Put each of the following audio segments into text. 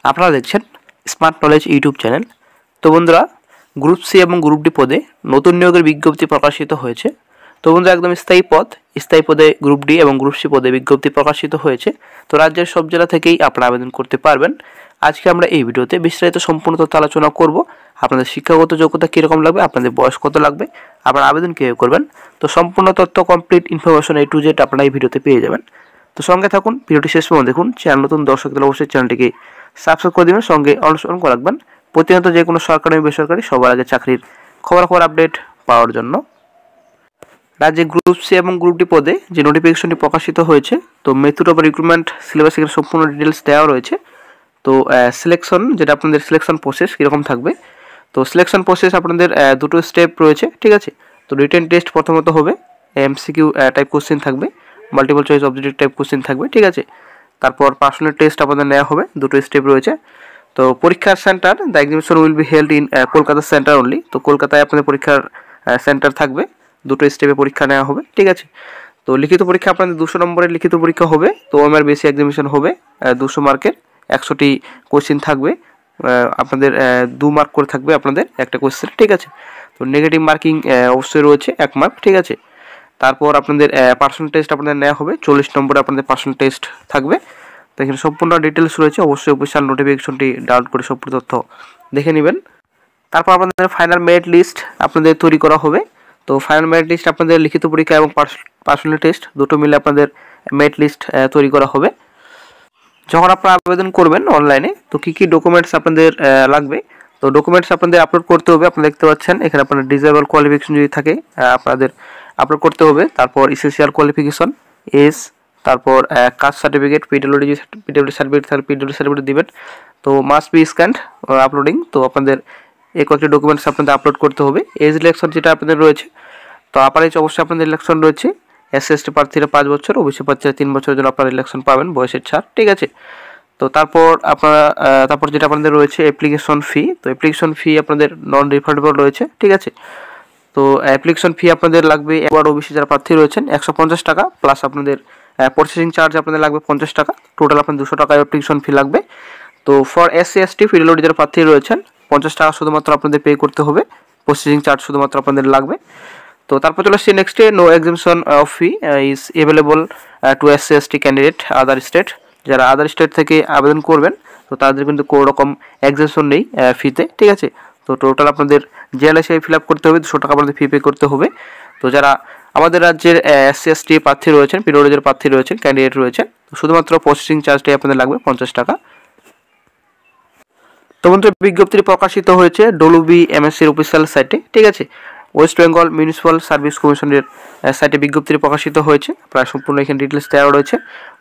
আপনারা দেখছেন smart knowledge YouTube channel. তো বন্ধুরা, গ্রুপ সি এবং গ্রুপ ডি পদে নতুন নিয়োগের বিজ্ঞপ্তি প্রকাশিত হয়েছে। তো বন্ধুরা, একদম স্থায়ী পদে গ্রুপ ডি এবং গ্রুপ সি পদে বিজ্ঞপ্তি প্রকাশিত হয়েছে। তো রাজ্যের সব জেলা থেকেই আপনারা আবেদন করতে পারবেন। আজকে আমরা এই ভিডিওতে বিস্তারিত সম্পূর্ণ তথ্য আলোচনা করব। আপনাদের শিক্ষাগত যোগ্যতা কীরকম লাগবে, আপনাদের বয়স কত লাগবে, আপনারা আবেদন কীভাবে করবেন, তো সম্পূর্ণ তথ্য complete information A to Z আপনারা এই ভিডিওতে পেয়ে যাবেন। তো সঙ্গে থাকুন, ভিডিওটি শেষ পর্যন্ত দেখুন। চ্যানেল নতুন দর্শক তাহলে অবশ্যই চ্যানেলটিকে সাবস্ক্রাইব করে দেবেন, সঙ্গে অনুসরণ করে রাখবেন প্রতিনিয়ত যে কোনো সরকারি এবং বেসরকারি সবার আগে চাকরির খবরাখবর আপডেট পাওয়ার জন্য। রাজ্যে গ্রুপ সি এবং গ্রুপ ডি পদে যে নোটিফিকেশনটি প্রকাশিত হয়েছে, তো মেথড অফ রিক্রুটমেন্ট সিলেবাস এখানে সম্পূর্ণ ডিটেলস দেওয়া রয়েছে। তো সিলেকশন, যেটা আপনাদের সিলেকশন প্রসেস কীরকম থাকবে, তো সিলেকশন প্রসেস আপনাদের দুটো স্টেপ রয়েছে, ঠিক আছে। তো রিটেন টেস্ট প্রথমত হবে, MCQ টাইপ কোশ্চেন থাকবে, multiple choice objective type question থাকবে, ঠিক আছে। তারপর পার্সোনাল টেস্ট আপনাদের নেওয়া হবে, দুটো স্টেপ রয়েছে। তো পরীক্ষার centre, the examination will be held in Kolkata centre only. তো কলকাতায় আপনাদের পরীক্ষার সেন্টার থাকবে, দুটো স্টেপে পরীক্ষা নেওয়া হবে, ঠিক আছে। তো লিখিত পরীক্ষা আপনাদের 200 নম্বরের লিখিত পরীক্ষা হবে। তো ওএমআর বেসি এক্সামিনেশন হবে 200 মার্কের, 100টি কোশ্চেন থাকবে। আপনাদের 2 মার্ক করে থাকবে আপনাদের একটা কোশ্চেন, ঠিক আছে। তো নেগেটিভ মার্কিং অবশ্যই রয়েছে 1 মার্ক, ঠিক আছে। তারপর আপনাদের পার্সোনাল টেস্ট আপনাদের নেওয়া হবে, 40 নম্বরে আপনাদের পার্সোনাল টেস্ট থাকবে। তো এখানে সম্পূর্ণ ডিটেলস রয়েছে, অবশ্যই অফিসিয়াল নোটিফিকেশনটি ডাউনলোড করে সম্পূর্ণ তথ্য দেখে নেবেন। তারপর আপনাদের ফাইনাল মেরিট লিস্ট আপনাদের তৈরি করা হবে। তো ফাইনাল মেরিট লিস্ট আপনাদের লিখিত পরীক্ষা এবং পার্সোনাল টেস্ট দুটো মিলে আপনাদের মেরিট লিস্ট তৈরি করা হবে। যখন আপনারা আবেদন করবেন অনলাইনে, তো কী কী ডকুমেন্টস আপনাদের লাগবে, তো ডকুমেন্টস আপনাদের আপলোড করতে হবে। আপনারা দেখতে পাচ্ছেন এখানে আপনাদের ডিজেবল কোয়ালিফিকেশন যদি থাকে আপনাদের আপলোড করতে হবে। তারপর এসেনশিয়াল কোয়ালিফিকেশন, এজ, তারপর কাস্ট সার্টিফিকেট, পিডব্লিউডি সার্টিফিকেট থাকলে পিডব্লিউডি সার্টিফিকেট দিবেন। তো মাস্ট বি স্ক্যান্ড আপলোডিং। তো আপনাদের এই কয়েকটি ডকুমেন্টস আপনাদের আপলোড করতে হবে। এজ ইলেকশন যেটা আপনাদের রয়েছে, তো আপার এজ অবশ্যই আপনাদের ইলেকশন রয়েছে। SC/ST প্রার্থীরা 5 বছর, OBC প্রার্থীরা 3 বছরের জন্য আপনারা ইলেকশন পাবেন, বয়সের ছাড়, ঠিক আছে। তো তারপর আপনারা তারপর যেটা আপনাদের রয়েছে অ্যাপ্লিকেশন ফি। তো অ্যাপ্লিকেশন ফি আপনাদের নন রিফান্ডেবল রয়েছে, ঠিক আছে। তো অ্যাপ্লিকেশন ফি আপনাদের লাগবে, একবার OBC যারা প্রার্থী রয়েছেন 150 টাকা, প্লাস আপনাদের প্রসেসিং চার্জ আপনাদের লাগবে 50 টাকা, টোটাল আপনার 200 টাকা অ্যাপ্লিকেশন ফি লাগবে। তো ফর SC/ST পিডব্লিউডি যারা প্রার্থী রয়েছেন 50 টাকা শুধুমাত্র আপনাদের পে করতে হবে, প্রসেসিং চার্জ শুধুমাত্র আপনাদের লাগবে। তো তারপর চলে আসছি নেক্সটে, no examination of fee is available to SC/ST candidate other state. যারা আদার স্টেট থেকে আবেদন করবেন, তো তাদের কিন্তু কোনো রকম এক্সামিনেশন নেই ফিতে, ঠিক আছে। তো টোটাল আপনাদের JLSI ফিল আপ করতে হবে, 200 টাকা আপনাদের ফি পে করতে হবে। তো যারা আমাদের রাজ্যের SC/ST প্রার্থী রয়েছেন, পিডব্লিউডির প্রার্থী রয়েছেন, ক্যান্ডিডেট রয়েছেন, শুধুমাত্র প্রসেসিং চার্জটাই আপনাদের লাগবে 50 টাকা। তো বন্ধুরা, বিজ্ঞপ্তি প্রকাশিত হয়েছে WBMSCর অফিসিয়াল সাইটে, ঠিক আছে। ওয়েস্ট বেঙ্গল মিউনিসিপ্যাল সার্ভিস কমিশনের সাইটে বিজ্ঞপ্তি প্রকাশিত হয়েছে, প্রায় সম্পূর্ণ এখানে ডিটেলস দেওয়া রয়েছে।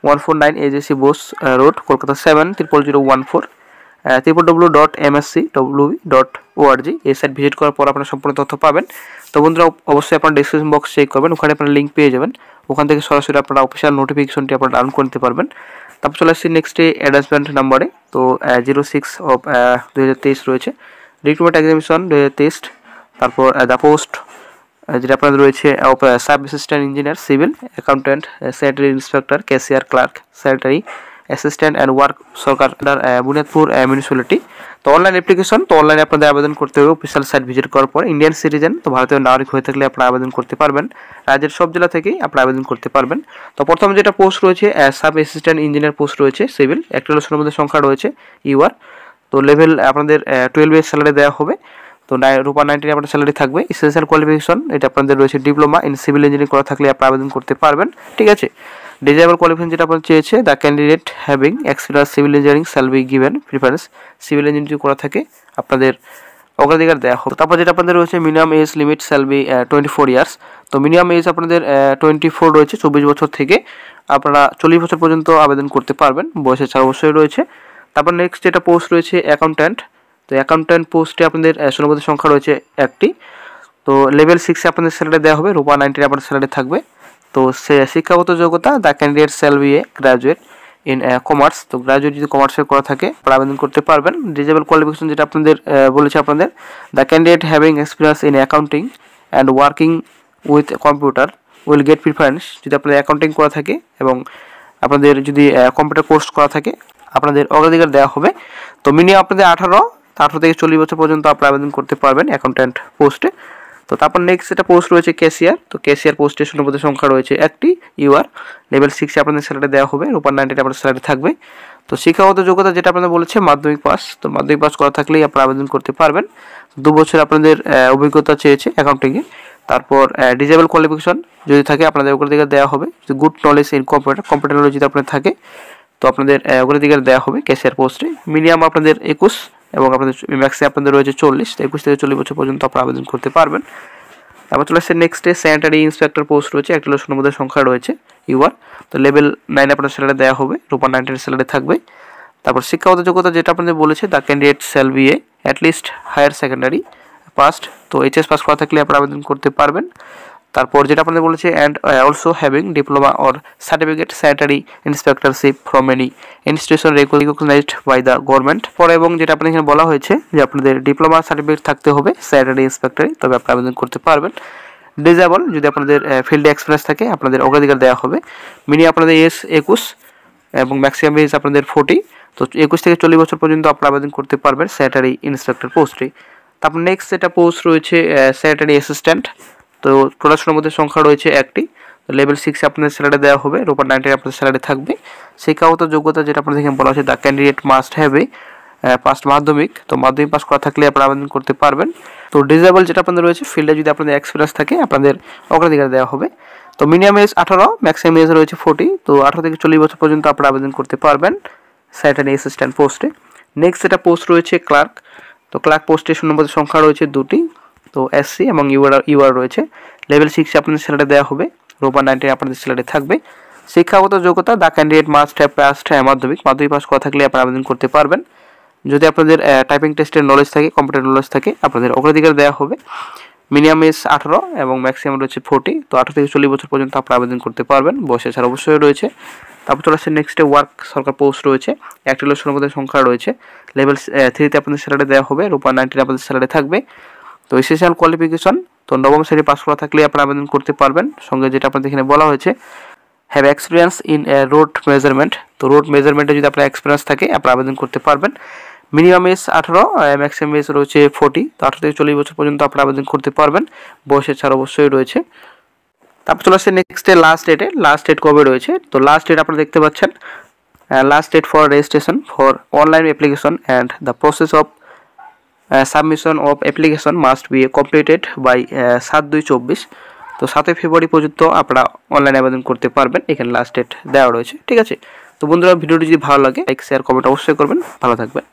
149 AJC Bose road, Kolkata 70014, www.mscwb.org এই সাইট ভিজিট করার পর আপনারা সম্পূর্ণ তথ্য পাবেন। তো বন্ধুরা, অবশ্যই আপনারা ডিসক্রিপশন বক্স চেক করবেন, ওখানে আপনারা লিঙ্ক পেয়ে যাবেন, ওখান থেকে সরাসরি আপনারা অফিসিয়াল নোটিফিকেশনটি আপনারা ডাউনলোড করতে পারবেন। তারপর চলে আসছি নেক্সটে অ্যাডভান্সমেন্ট নাম্বারে। তো 06/2023 রয়েছে, রিক্রুটমেন্ট এক্সামিনেশন 2023। তারপর দ্য পোস্ট যেটা আপনাদের রয়েছে sub assistant engineer civil, accountant, sanitary inspector, cashier, clerk, sanitary assistant and work, সরকার বুনিয়াদপুর মিউনিসিপ্যালিটি। তো অনলাইন অ্যাপ্লিকেশন, তো অনলাইনে আপনাদের আবেদন করতে হবে অফিসিয়াল সাইট ভিজিট করার পর। ইন্ডিয়ান সিটিজেন, তো ভারতীয় নাগরিক হয়ে থাকলে আপনারা আবেদন করতে পারবেন, রাজ্যের সব জেলা থেকেই আপনারা আবেদন করতে পারবেন। তো প্রথম যেটা পোস্ট রয়েছে সাব অ্যাসিস্ট্যান্ট ইঞ্জিনিয়ার পোস্ট রয়েছে সিভিল, একটা লোকের মধ্যে সংখ্যা রয়েছে UR। তো লেভেল আপনাদের 12 এর স্যালারি দেওয়া হবে। তো রূপা 19 আপনার স্যালারি থাকবে। এসেনশিয়াল কোয়ালিফিকেশন এটা আপনাদের রয়েছে ডিপ্লোমা ইন সিভিল ইঞ্জিনিয়ারিং করা থাকলে আপনারা আবেদন করতে পারবেন, ঠিক আছে। ডিজেবল কোয়ালিফিকেশন যেটা আপনার চেয়েছে, the candidate having experience civil engineering shall be given preference. Civil engineering করা থাকে আপনাদের অগ্রাধিকার দেওয়া হবে। তারপর যেটা আপনাদের রয়েছে minimum age limit shall be 24 years. তো মিনিমাম এজ আপনাদের 24 রয়েছে, 24 বছর থেকে আপনারা 40 বছর পর্যন্ত আবেদন করতে পারবেন, বয়সের ছাড় অবশ্যই রয়েছে। তারপর নেক্সট যেটা পোস্ট রয়েছে অ্যাকাউন্ট্যান্ট। তো অ্যাকাউন্ট্যান্ট পোস্টে আপনাদের শূন্যপদের সংখ্যা রয়েছে 1টি। তো লেভেল 6 আপনাদের স্যালারি দেওয়া হবে, রূপা 19 আপনাদের স্যালারি থাকবে। তো শিক্ষাগত যোগ্যতা, the candidate shall B A graduate in commerce. তো গ্রাজুয়েট যদি কমার্সের করা থাকে আপনারা আবেদন করতে পারবেন। ডিজেবল কোয়ালিফিকেশন যেটা আপনাদের বলেছে আপনাদের, the candidate having experience in accounting and working with computer will get preference. যদি আপনাদের অ্যাকাউন্টিং করা থাকে এবং আপনাদের যদি কম্পিউটার কোর্স করা থাকে আপনাদের অগ্রাধিকার দেওয়া হবে। তো মিনিমাম আপনাদের 18 থেকে 40 বছর পর্যন্ত আপনারা আবেদন করতে পারবেন অ্যাকাউন্ট্যান্ট পোস্টে। তো তারপর নেক্সট যেটা পোস্ট রয়েছে ক্যাশিয়ার। তো ক্যাশিয়ার পোস্টে শূন্যপদের সংখ্যা রয়েছে একটি। ইউআর লেভেল 6 আপনাদের স্যালারি দেওয়া হবে, রূপার 90 আপনাদের স্যালারি থাকবে। তো শিক্ষাগত যোগ্যতা যেটা আপনাদের বলেছে মাধ্যমিক পাস। তো মাধ্যমিক পাস করা থাকলেই আপনারা আবেদন করতে পারবেন। 2 বছর আপনাদের অভিজ্ঞতা চেয়েছে অ্যাকাউন্টিংয়ে। তারপর ডিজেবল কোয়ালিফিকেশন যদি থাকে আপনাদের অগ্রাধিকার দেওয়া হবে। Good knowledge in computer knowledge যদি আপনাদের থাকে তো আপনাদের অগ্রাধিকার দেওয়া হবে ক্যাশিয়ার পোস্টে। মিনিমাম আপনাদের 21 এবং আপনাদের ম্যাক্সে আপনাদের রয়েছে 40। 21 থেকে 40 বছর পর্যন্ত আপনারা আবেদন করতে পারবেন। তারপর চলে আসছে নেক্সটে স্যানিটারি ইন্সপেক্টর পোস্ট রয়েছে, একটা শূন্যপদের সংখ্যা রয়েছে ইউআর। তো লেভেল 9 আপনাদের স্যালারি দেওয়া হবে, রূপার 90 স্যালারি থাকবে। তারপর শিক্ষাগত যোগ্যতা যেটা আপনাদের বলেছে the candidate shall be at least higher secondary passed. তো এইচএস পাস করা থাকলে আপনারা আবেদন করতে পারবেন। তারপর যেটা আপনাদের বলেছে and also having diploma or certificate sanitary inspectorship from any institution recognised by the government. পরে এবং যেটা আপনাদের এখানে বলা হয়েছে যে আপনাদের ডিপ্লোমা সার্টিফিকেট থাকতে হবে স্যানিটারি ইন্সপেক্টরে, তবে আপনারা আবেদন করতে পারবেন। ডিজেবল যদি আপনাদের ফিল্ডে এক্সপিরিয়েন্স থাকে আপনাদের অগ্রাধিকার দেওয়া হবে। মিনিমাম আপনাদের এজ 21 এবং ম্যাক্সিমাম এজ আপনাদের 40। তো 21 থেকে 40 বছর পর্যন্ত আপনারা আবেদন করতে পারবেন স্যানিটারি ইন্সপেক্টর পোস্টে। তারপর নেক্সট যেটা পোস্ট রয়েছে স্যানিটারি অ্যাসিস্ট্যান্ট। তো টোটাল মধ্যে সংখ্যা রয়েছে একটি। তো লেভেল 6 আপনাদের স্যালারি দেওয়া হবে, রূপার 90 আপনাদের স্যালারি থাকবে। শিক্ষাগত যোগ্যতা যেটা আপনাদের এখানে বলা হয়েছে the candidate must have A pass মাধ্যমিক। তো মাধ্যমিক পাস করা থাকলে আপনারা আবেদন করতে পারবেন। তো ডিজেবল যেটা আপনাদের রয়েছে ফিল্ডে যদি আপনাদের এক্সপিরিয়েন্স থাকে আপনাদের অগ্রাধিকার দেওয়া হবে। তো মিনিমাম এজ 18, ম্যাক্সিমাম এজ রয়েছে 40। তো 18 থেকে 40 বছর পর্যন্ত আপনারা আবেদন করতে পারবেন স্যানিটারি অ্যাসিস্ট্যান্ট পোস্টে। নেক্সট যেটা পোস্ট রয়েছে ক্লার্ক। তো ক্লার্ক পোস্টে শূন্যপদের সংখ্যা রয়েছে 2টি। তো এসসি এবং ইউআর রয়েছে। লেভেল 6 আপনাদের স্যালারি দেওয়া হবে, রূপার 90 আপনাদের স্যালারি থাকবে। শিক্ষাগত যোগ্যতা the candidate must have passed মাধ্যমিক পাস করা থাকলে আপনারা আবেদন করতে পারবেন। যদি আপনাদের টাইপিং টেস্টের নলেজ থাকে, কম্পিউটার নলেজ থাকে আপনাদের অগ্রাধিকার দেওয়া হবে। মিনিমাম এজ 18 এবং ম্যাক্সিমাম রয়েছে 40। তো 18 থেকে 40 বছর পর্যন্ত আপনারা আবেদন করতে পারবেন, বয়সে ছাড় অবশ্যই রয়েছে। তারপর চলে আসছে নেক্সটে ওয়ার্ক সরকার পোস্ট রয়েছে, একটি শূন্যপদের সংখ্যা রয়েছে। লেভেল 3তে আপনাদের স্যালারি দেওয়া হবে, রূপার 90 আপনাদের স্যালারি থাকবে। তো এসেশনাল কোয়ালিফিকেশন তো নবম শ্রেণী পাস করা থাকলে আপনারা আবেদন করতে পারবেন। সঙ্গে যেটা আপনাদের এখানে বলা হয়েছে have experience in road measurement. তো রোড মেজারমেন্টে যদি আপনার এক্সপিরিয়েন্স থাকে আপনারা আবেদন করতে পারবেন। মিনিমাম এজ 18, ম্যাক্সিমাম এজ রয়েছে 40। তো 18 থেকে 40 বছর পর্যন্ত আপনারা আবেদন করতে পারবেন, বয়সের ছাড় অবশ্যই রয়েছে। তারপর চলে আসছে নেক্সটে লাস্ট ডেট কবে রয়েছে। তো লাস্ট ডেট আপনারা দেখতে পাচ্ছেন last date for registration for online application and the process of submission of application must be completed by 7/2/24। তো 7 ফেব্রুয়ারি পর্যন্ত আপনারা অনলাইনে আবেদন করতে পারবেন, এখানে লাস্ট ডেট দেওয়া রয়েছে। ঠিক আছে, তো বন্ধুরা ভিডিওটি যদি ভালো লাগে লাইক শেয়ার কমেন্ট অবশ্যই করবেন। ভালো থাকবেন।